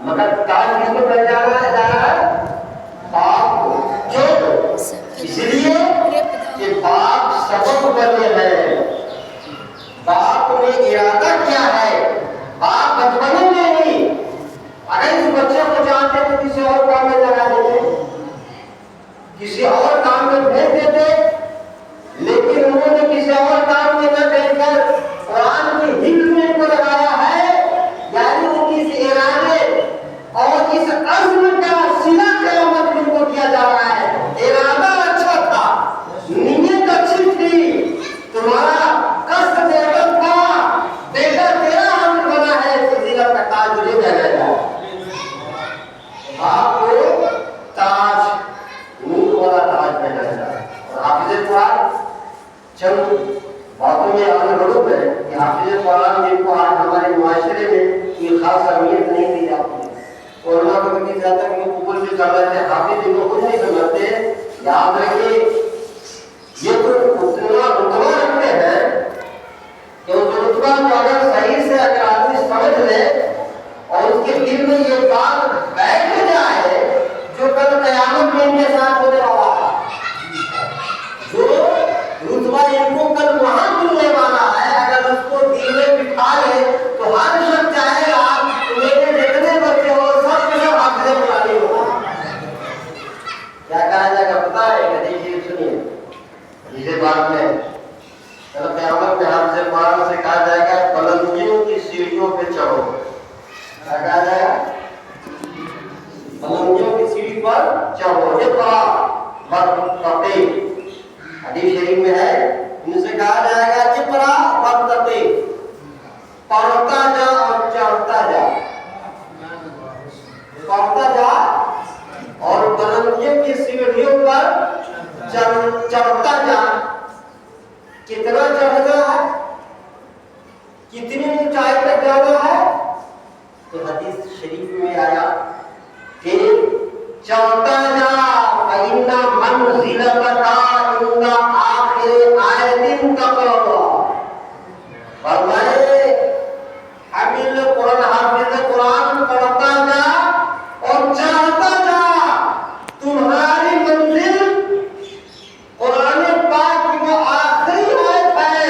मगर ताज किसको पहचाना जा रहा है? बाप को। क्यों? इसलिए कि बाप सबक बने हैं। बाप ने इरादा किया है। बाप बचपने में ही अगर इस बच्चे को जानते तो किसी और काम में लगा देते, किसी और काम में भेज देते, लेकिन उन्होंने किसी और काम में न भेजकर कुरान की हिफ्ज़ में इनको लगाया है। यानी उनकी इस इरादे और इस अज़्म का सिला क़यामत में इनको किया जा रहा है। इरादा अच्छा था, नीयत अच्छी थी, तुम्हारा कष्ट देवत था, बेटा तेरा अमल बना है, फजीलत का ताज तुझे पहनाया। आपको ताज, नूर वाला ताज पहनाया। और हाफिज़ कुरान चंद बातों में अनगढ़ है कि हाफिज़ कुरान जिनको आज हमारे मुआशरे में ये खास अहमियत नहीं दी जाती है, और ना कभी ज़्यादा उनको कबूल भी कर लेते हैं, हाफिज़ इनको खुद नहीं समझते। याद रखिए ये तो उतना रुतबा रखते हैं कि उस रुतबा को अगर सही से अगर आदमी समझ ले और उसके दिल में ये बात बैठ जाए जो कल क़यामत में इनके साथ होने वाला है, जो रुतबा इनको कल वहां मिलने वाला है, अगर उसको दिल में बिठा ले तो हर शख्स चाहेगा मेरे जितने बच्चे हो सब के सब हाफिज़ कुरानी हो। क्या कहा जाएगा पता है? देखिए सुनिए, इसे बात में कल क़यामत में हाफिज़ कुरान से कहा जाएगा बुलंदियों की सीढ़ियों पे चढ़ो। क्या कहा जाएगा? बुलंदियों की सीढ़ी पर चढ़ो। ये बड़ा मर्तबे हदीस शरीफ में है, इनसे कहा जाएगा इक़रा वरतक़ी, पढ़ता जा और चढ़ता जा, पढ़ता जा और बुलंदियों की सीढ़ियों पर चढ़ता जा। कितना चढ़ना है, कितनी ऊंचाई तक जाना है? तो हदीस शरीफ में आया कि चढ़ता जा फइन्ना मंज़िलतका इंदा आखिर आयतिन तक़रा। फरमाए हामिल कुरान, हाफिज़ कुरान पढ़ता जा और चढ़ता जा, तुम्हारी मंजिल कुरान पाक की वो आखिरी आयत है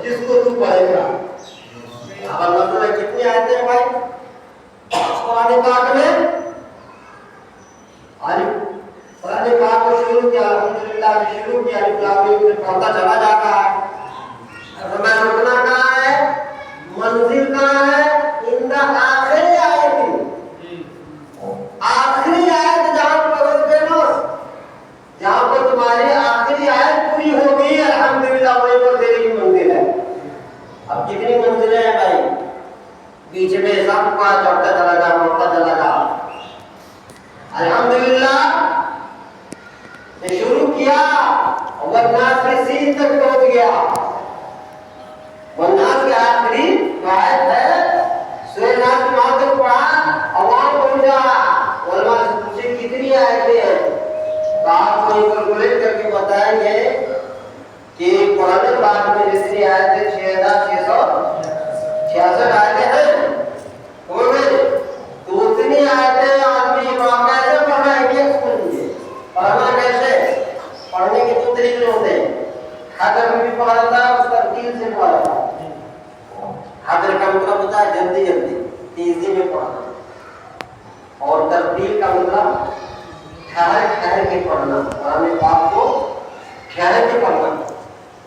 जिसको तू पढ़ेगा। अब मतलब कितनी आयतें हैं भाई कुरान पाक में? कुरान पाक को शुरू किया अल्हम्दुलिल्लाह से शुरू किया, अलिफ लाम मीम से पढ़ता चला जाता है। मैं रुकना कहाँ है, मंजिल कहाँ है? इंदा आखिरी आयत, आखिरी आयत जहाँ पढ़ोगे ना, जहाँ पर तुम्हारी आखिरी आयत पूरी होगी अल्हम्दुलिल्लाह वहीं पर तेरी मंजिल है। अब कितनी मंजिलें हैं भाई? बीच में सब का चढ़ता चला जा, बढ़ता चला जा। अल्हम्दुलिल्लाह ने शुरू किया और नास के सीन तक पहुंच गया। नास के आखिरी आयत है सूरह नास की वहां तक पढ़ा और वहां पहुंचा। उलमा से पूछे कितनी आयतें हैं, तो आपको ये कैलकुलेट करके बताएंगे कि कुरान पाक में जितनी आयतें 6666 आयतें हैं, तो उतनी आयतें आदमी कैसे पढ़ाएंगे? पढ़ना कैसे? पढ़ने के दो तरीके होते हैं। हदर में भी पढ़ा जाता है, उस तरतीब से पढ़ा जाता है। हदर का मतलब होता है जल्दी जल्दी तेजी में पढ़ना, और तरतीब का मतलब ठहर ठहर के पढ़ना, कुरान पाक को ठहर के पढ़ना।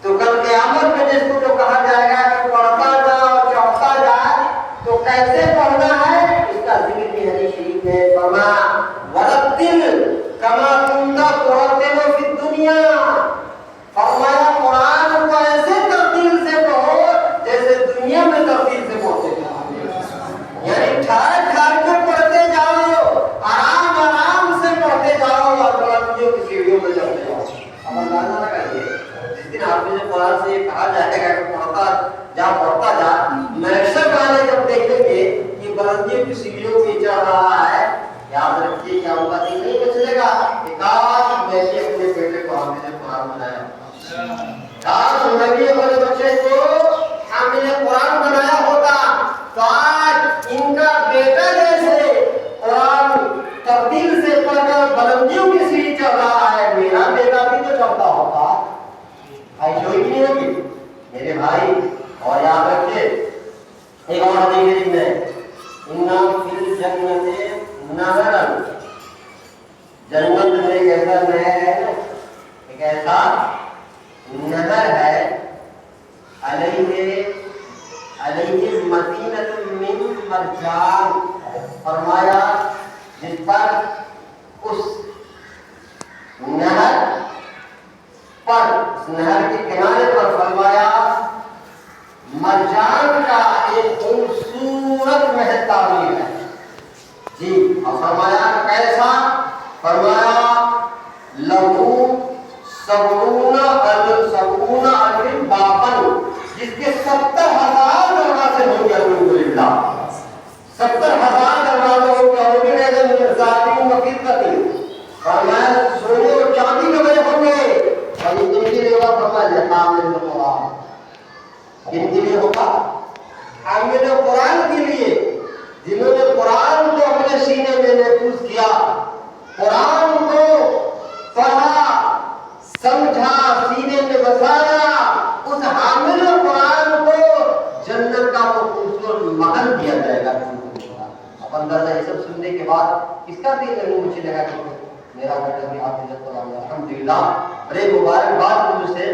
तो कल क़यामत में जिसको जो कहा जाएगा कि पढ़ता जा और चढ़ता जा, तो कैसे पढ़ना है इसका जिक्र भी हदीस शरीफ में फरमा वरत्तिल कमा कुंता तुरत्तिलु फी दुनिया। फरमाया कुरान को ऐसे तरतील से पढ़ो जैसे दुनिया में तरतील से पढ़ते थे, यानी ठहर ठहर के पढ़ते जाओ, आराम आराम से पढ़ते जाओ और बुलंदियों की सीढ़ियों पर चढ़ते जाओ। अब अंदाजा लगाइए जिस दिन हाफिज़ कुरान से कहा जाएगा कि पढ़ता जा पढ़ता जा, महशर वाले जब देखेंगे कि बुलंदियों की सीढ़ियों पे चढ़ रहा है, याद रखिए क्या होगा? नहीं बचेगा कि काश मैंने अपने बेटे को हाफिज़ कुरान बनाया, काश मैंने अपने बच्चे को हाफिज़ कुरान बनाया होता, तो आज इनका बेटा जैसे مرجان فرمایا جس پر اس نہر کے کنارے پر فرمایا مرجان کا ایک خوبصورت محل تعمیر ہے جی. اور فرمایا کیسا؟ فرمایا لہو سبعون الف بابن، جس کے 70,000 دروازے ہوں گے. الحمدللہ 70,000 دروازے ہوں گے. فرمایا سونے اور چاندی کے بنے ہوں گے. اور یہ جن کے لیے ہوگا فرمایا حامل قرآن، جن کے لیے ہوگا حامل قرآن کے لیے، جنہوں نے قرآن کو اپنے سینے میں محفوظ کیا، قرآن کو پڑھا سمجھا سینے میں بسایا، اس حامل قرآن کو جنت کا وہ خوبصورت محل دیا جائے گا. اب اندازہ یہ سب سننے کے بعد اس کا بھی نہیں مجھے لگا کہ میرا بیٹا بھی حافظ قرآن الحمدللہ. بڑے مبارک بات مجھ سے